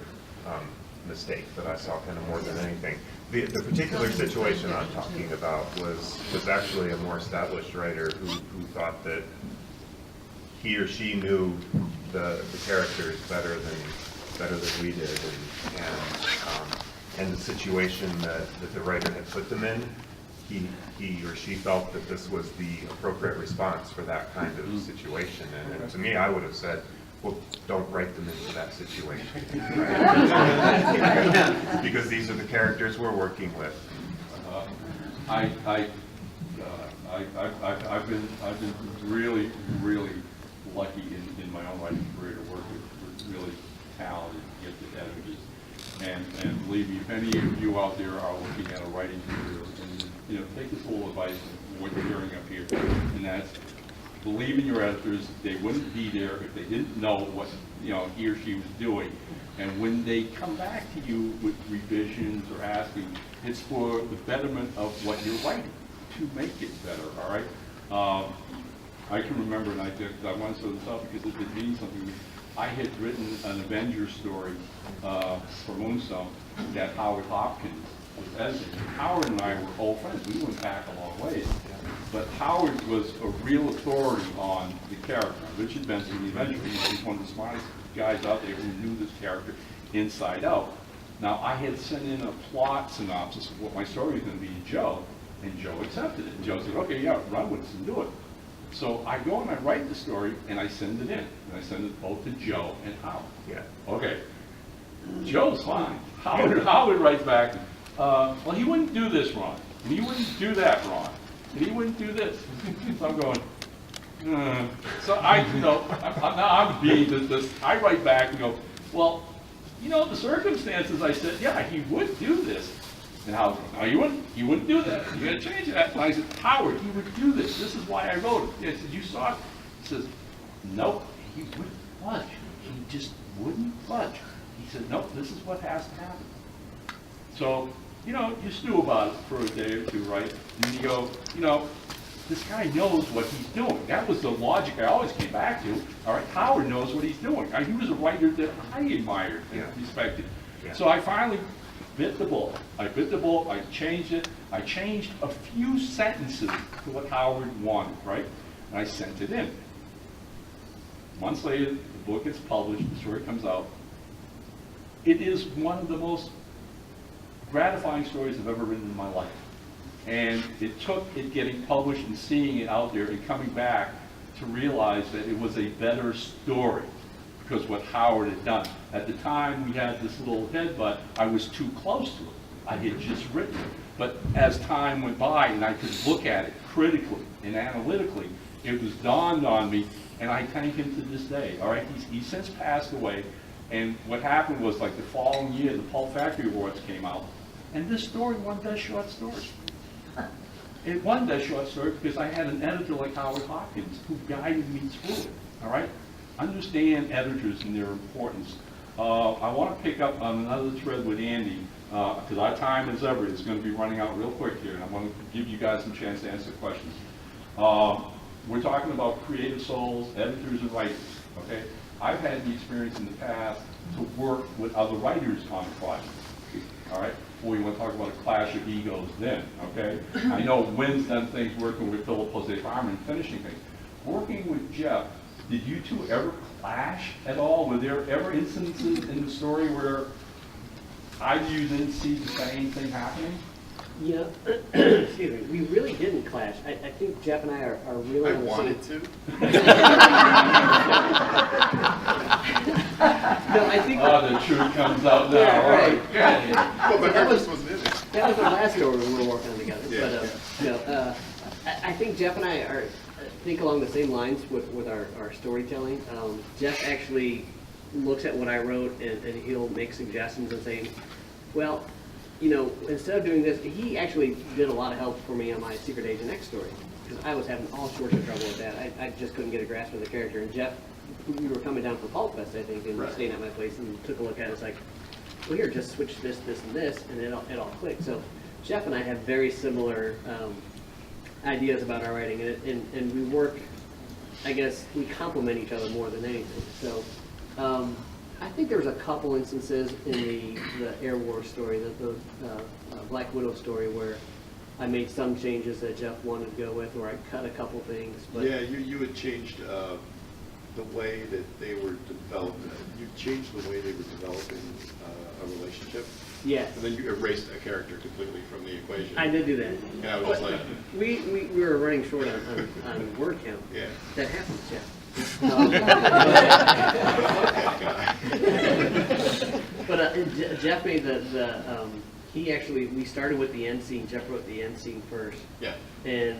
mistake that I saw kind of more than anything. The particular situation I'm talking about was actually a more established writer who thought that he or she knew the characters better than we did, and the situation that the writer had put them in he or she felt that this was the appropriate response for that kind of situation. And to me, I would have said, well, don't write them into that situation. Right? Because these are the characters we're working with. I've been really lucky in my own writing career to work with really talented, gifted editors. And believe me, if any of you out there are looking at a writing career, and take this little advice from what you're hearing up here, and that's believe in your editors. They wouldn't be there if they didn't know what he or she was doing. And when they come back to you with revisions or asking, it's for the betterment of what you're writing to make it better. All right. I can remember, and I want to throw this up because it means something. I had written an Avengers story for Moonstone that Howard Hopkins was editing. Howard and I were old friends. We went back a long ways. But Howard was a real authority on the character. Richard Benson, the Avenger, he's one of the smartest guys out there who knew this character inside out. Now, I had sent in a plot synopsis of what my story was going to be to Joe, and Joe accepted it. And Joe said, okay, yeah, run with this and do it. So I go and I write the story, and I send it in. And I send it both to Joe and Howard. Yeah. Okay. Joe's fine. Howard writes back, well, he wouldn't do this, Ron. And he wouldn't do that, Ron. And he wouldn't do this. So I'm going, So I'm being this. I write back and go, well, the circumstances, I said, yeah, he would do this. And Howard goes, no, he wouldn't do that. You got to change that. And I said, Howard, he would do this. This is why I wrote it. I said, you saw it? He says, nope, he wouldn't budge. He just wouldn't budge. He said, nope, this is what has to happen. So, you stew about it for a day or two, right? And you go, this guy knows what he's doing. That was the logic I always came back to. All right, Howard knows what he's doing. He was a writer that I admired and respected. Yeah. So I finally bit the bullet. I changed it. I changed a few sentences to what Howard wanted, right? And I sent it in. Months later, the book gets published, the story comes out. It is one of the most gratifying stories I've ever written in my life. And it took it getting published and seeing it out there and coming back to realize that it was a better story because what Howard had done. At the time, we had this little headbutt. I was too close to it. I had just written it. But as time went by and I could look at it critically and analytically, it was dawned on me, and I thank him to this day. All right, he's since passed away. And what happened was, like the following year, the Pulp Factory Awards came out, and this story won Best Short Story. It won Best Short Story because I had an editor like Howard Hopkins who guided me through it. All right, understand editors and their importance. I want to pick up on another thread with Andy because our time is ever. It's going to be running out real quick here, and I want to give you guys some chance to answer questions. We're talking about creative souls, editors, and writers. Okay. I've had the experience in the past to work with other writers on a project. All right? Well, we want to talk about a clash of egos then, okay? I know Wynn's done things working with Philip Jose Farmer and finishing things. Working with Jeff, did you two ever clash at all? Were there ever instances in the story where either you didn't see the same thing happening? Yeah, excuse me, we really didn't clash. I think Jeff and I are really on the same. wanted to. No, I think. Oh, the truth comes out now. Yeah, All right. right. Well, but Harris wasn't in it. That was the last story we were working on together. Yeah, But I think Jeff and I think along the same lines with our storytelling. Jeff actually looks at what I wrote and he'll make suggestions and say, well, instead of doing this, he actually did a lot of help for me on my Secret Agent X story because I was having all sorts of trouble with that. I just couldn't get a grasp of the character. And Jeff, we were coming down from PulpFest, I think, and staying at my place and took a look at it. It's like, well, here, just switch this, this, and this, and it all clicked. So Jeff and I have very similar ideas about our writing, and we work, I guess, we complement each other more than anything. So I think there was a couple instances in the Air War story, the Black Widow story, where I made some changes that Jeff wanted to go with, or I cut a couple things. But Yeah, you had changed the way that they were developing. You changed the way they were developing a relationship. Yes. And then you erased a character completely from the equation. I did do that. And I was just like, We were running short on word count. yeah. That happens, Jeff. But Jeff made he actually, we started with the end scene. Jeff wrote the end scene first. Yeah. And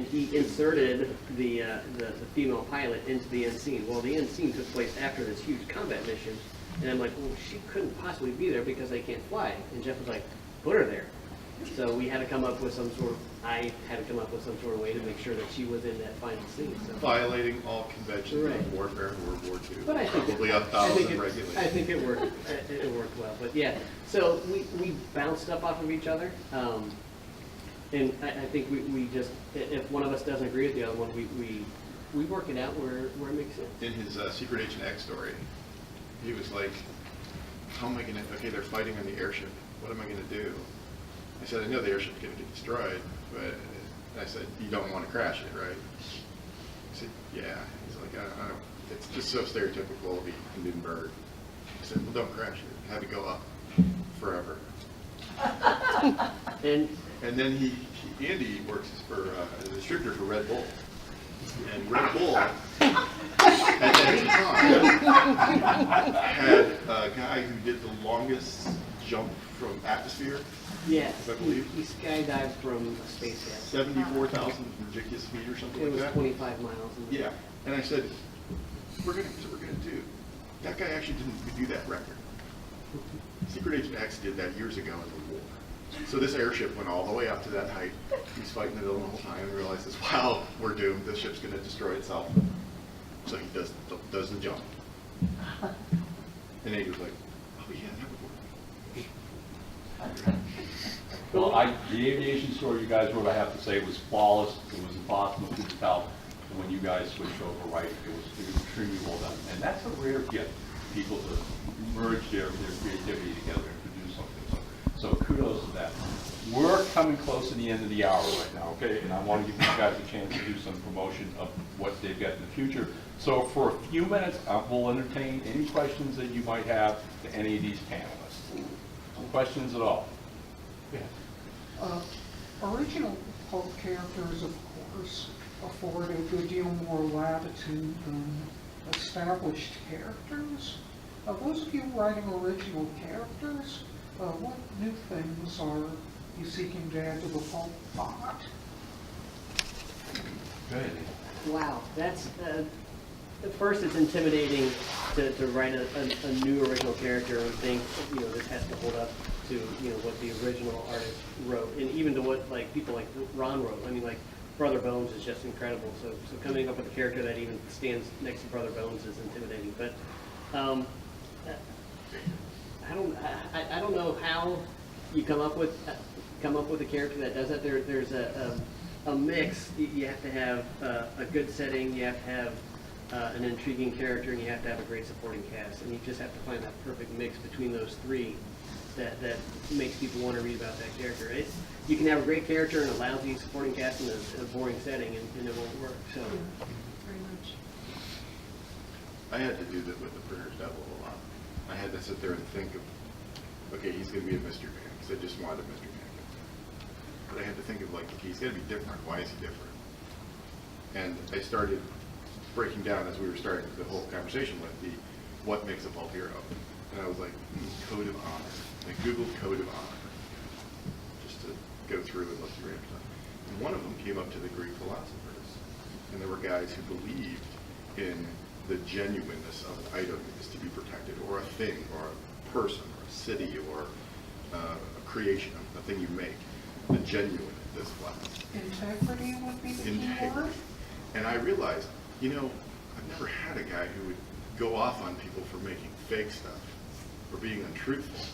he inserted the female pilot into the end scene. Well, the end scene took place after this huge combat mission. And I'm like, well, she couldn't possibly be there because they can't fly. And Jeff was like, put her there. So we had to come up with some sort of, I had to come up with some sort of way to make sure that she was in that final scene. So. Violating all conventions Right. of warfare in World War II. But I think Probably I 1,000 think regulations. I think it worked. It worked well. But yeah, so we bounced stuff off of each other. And I think we just, if one of us doesn't agree with the other one, we work it out where it makes sense. In his Secret Agent X story, he was like, how am I going to, okay, they're fighting on the airship. What am I going to do? I said, I know the airship's going to get destroyed, but I said, you don't want to crash it, right? He said, yeah. He's like, I don't, it's just so stereotypical of the Hindenburg. I said, well, don't crash it. Have it go up forever. And then Andy works for a distributor for Red Bull. And Red Bull, at that time, had a guy who did the longest jump from atmosphere, Yeah, I believe. he skydived from a space gas. 74,000 ridiculous feet or something It like was that. 25 miles. Yeah, and I said, here's what we're gonna do. That guy actually didn't do that record. Secret Agent X did that years ago in the war. So this airship went all the way up to that height. He's fighting it the whole time and realizes, wow, we're doomed. This ship's gonna destroy itself. So he does the jump. And Andy was like, oh yeah, that would work. Well, the aviation story you guys wrote, I have to say, was flawless. It was impossible to tell. And when you guys switched over, right, it was extremely well done. And that's a rare gift, people to merge their creativity together and produce something. So kudos to that. We're coming close to the end of the hour right now, okay? And I want to give you guys a chance to do some promotion of what they've got in the future. So for a few minutes, we'll entertain any questions that you might have to any of these panelists. Questions at all? Yeah. Original pulp characters, of course, afford a good deal more latitude than established characters. Those of you writing original characters, what new things are you seeking to add to the pulp pot? Good. Wow, that's at first it's intimidating to write a new original character and think, you know, this has to hold up to, you know, what the original artist wrote, and even to what like people like Ron wrote. I mean, like Brother Bones is just incredible. So coming up with a character that even stands next to Brother Bones is intimidating. But I don't know how you come up with a character that does that. There's a mix. You have to have a good setting. You have to have an intriguing character, and you have to have a great supporting cast. And you just have to find that perfect mix between those three that makes people want to read about that character. You can have a great character and a lousy supporting cast in a boring setting, and it won't work. So. Very much. I had to do that with the Printer's Devil a lot. I had to sit there and think of, okay, he's going to be a mystery man, because I just wanted a mystery man. But I had to think of, like, okay, he's got to be different. Why is he different? And I started breaking down, as we were starting the whole conversation with, what makes a pulp hero. And I was like, code of honor. I Googled code of honor, just to go through and look through stuff. And one of them came up to the Greek philosophers. And there were guys who believed in the genuineness of an item is to be protected, or a thing, or a person, or a city, or a creation, a thing you make. The genuine of this class. Integrity would be the key word? Integrity. And I realized, you know, I've never had a guy who would go off on people for making fake stuff, or being untruthful.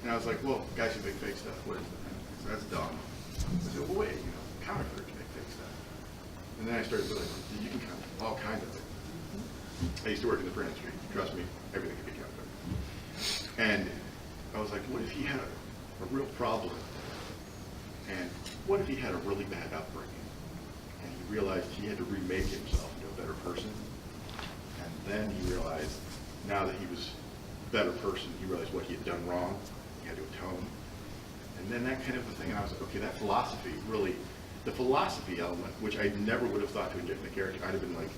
And I was like, well, guys who make fake stuff, what is that? So that's dumb. I said, well, wait, you know, counterfeiters make fake stuff. And then I started realizing, you can count all kinds of things. I used to work in the print industry. Trust me, everything can be counterfeit. And I was like, what if he had a real problem? And what if he had a really bad upbringing? And he realized he had to remake himself into a better person. And then he realized, now that he was a better person, he realized what he had done wrong. you had to atone. And then that kind of a thing, and I was like, okay, that philosophy, really, the philosophy element, which I never would have thought to inject in the character, I'd have been like,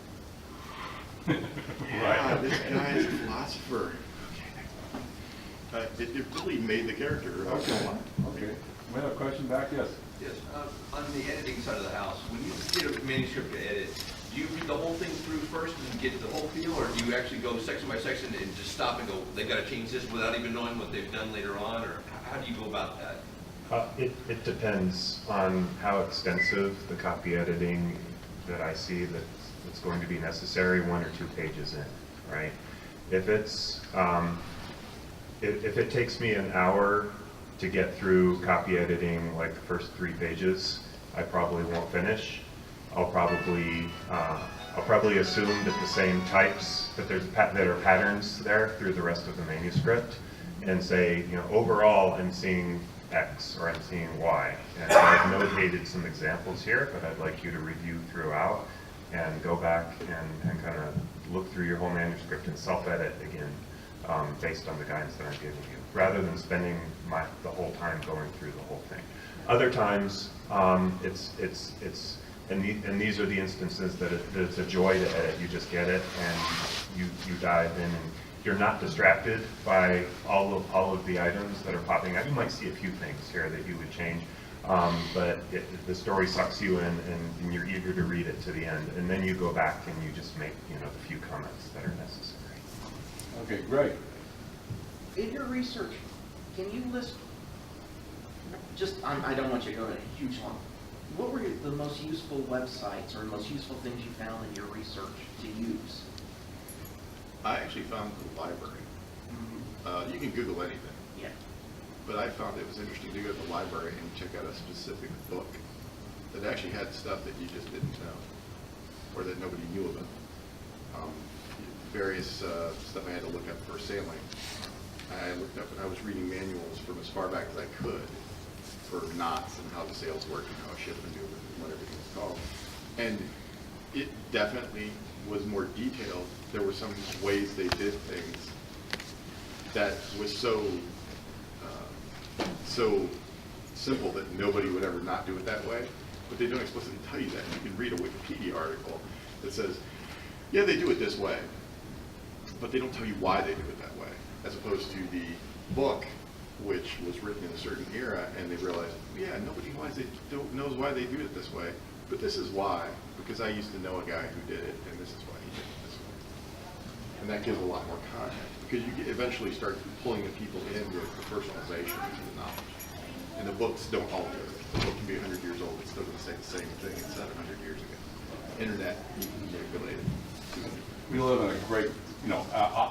yeah, this guy is a philosopher. Okay. It really made the character. Okay. We have a question back, yes. Yes, on the editing side of the house, when you get a manuscript to edit, do you read the whole thing through first and get the whole feel, or do you actually go section by section and just stop and go, they've got to change this without even knowing what they've done later on, or how do you go about that? It depends on how extensive the copy editing that I see that's going to be necessary, 1 or 2 pages in, right? If it's if it takes me an hour to get through copy editing like the first 3 pages, I probably won't finish. I'll probably assume that the same types, that there are patterns there through the rest of the manuscript, and say, you know, overall I'm seeing X or I'm seeing Y. And I've notated some examples here, but I'd like you to review throughout and go back and kind of look through your whole manuscript and self-edit again based on the guidance that I'm giving you, rather than spending the whole time going through the whole thing. Other times, and these are the instances that it's a joy to edit. You just get it and you dive in, and you're not distracted by all of the items that are popping up. You might see a few things here that you would change, but the story sucks you in, and you're eager to read it to the end. And then you go back and you just make, you know, the few comments that are necessary. Okay, great. In your research, can you list, I don't want you to go in a huge one, what were the most useful websites or the most useful things you found in your research to use? I actually found the library. You can Google anything. Yeah. But I found it was interesting to go to the library and check out a specific book that actually had stuff that you just didn't know, or that nobody knew about. Various stuff I had to look up for sailing. I looked up, and I was reading manuals from as far back as I could for knots and how the sails work and how a ship maneuvered and what everything was called. And it definitely was more detailed. There were some ways they did things that was so simple that nobody would ever not do it that way, but they don't explicitly tell you that. You can read a Wikipedia article that says, yeah, they do it this way, but they don't tell you why they do it that way, as opposed to the book, which was written in a certain era, and they realized, yeah, nobody knows why they do it this way, but this is why, because I used to know a guy who did it, and this is why he did it this way. And that gives a lot more context, because you eventually start pulling the people in with the personalization to the knowledge. And the books don't alter. The book can be 100 years old, it's still going to say the same thing as 700 years ago. Internet, you can manipulate it. We live in a great,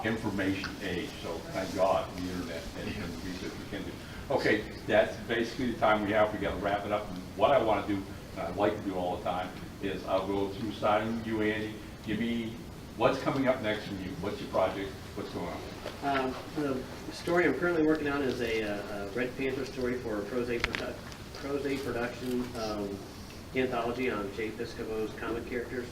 information age, so thank God for the internet and the research we can do. Okay, that's basically the time we have. We got to wrap it up. And what I want to do, and I like to do all the time, is I'll go through starting with you, Andy. Give me what's coming up next from you. What's your project? What's going on? The story I'm currently working on is a Red Panther story for a Prose Production anthology on Jay Piscopo's comic characters.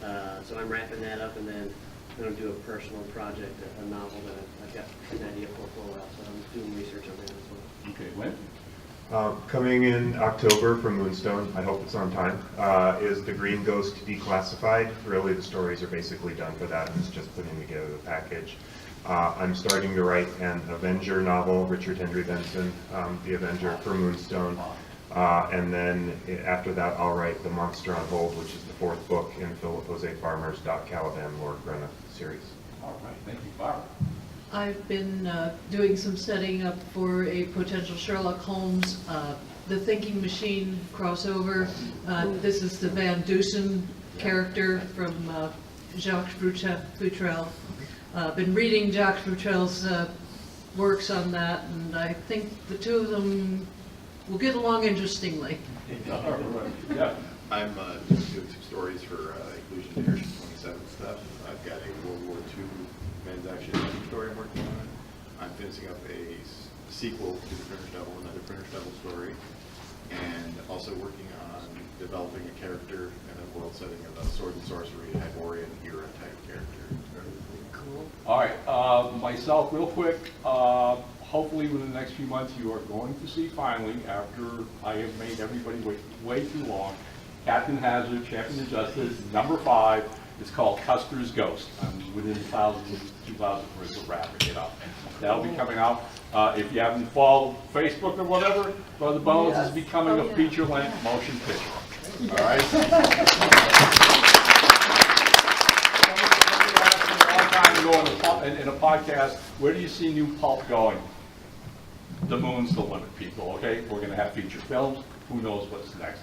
So I'm wrapping that up, and then I'm going to do a personal project, a novel that I've got an idea for a while, so I'm doing research on that as well. Okay, when? Coming in October from Moonstone, I hope it's on time, is The Green Ghost Declassified. Really, the stories are basically done for that, and it's just putting together the package. I'm starting to write an Avenger novel, Richard Henry Benson, The Avenger, for Moonstone. And then after that, I'll write The Monster on Hold, which is the 4th book in Philip Jose Farmer's Caliban Lord Brenna series. All right, thank you, Barbara. I've been doing some setting up for a potential Sherlock Holmes, The Thinking Machine crossover. This is the Van Dusen character from Jacques Futrelle. Been reading Jacques Futrelle's works on that, and I think the two of them will get along interestingly. All right, yeah. I'm just doing some stories for Inclusion to Airship 27 stuff. I've got a World War II men's action story I'm working on. I'm finishing up a sequel to The Printer's Devil, another Printer's Devil story, and also working on developing a character and a world setting of a sword and sorcery, Hyborian era type character. Cool. All right, myself, real quick, hopefully within the next few months, you are going to see finally, after I have made everybody wait way too long, Captain Hazard, Champion of Justice, #5. It's called Custer's Ghost. I'm within 2,000 words of wrapping it up. That'll be coming out. If you haven't followed Facebook or whatever, Brother Bones is becoming a feature-length motion picture. All right? Long time ago in a podcast, where do you see new pulp going? The moon's the limit, people, okay? We're going to have feature films. Who knows what's next?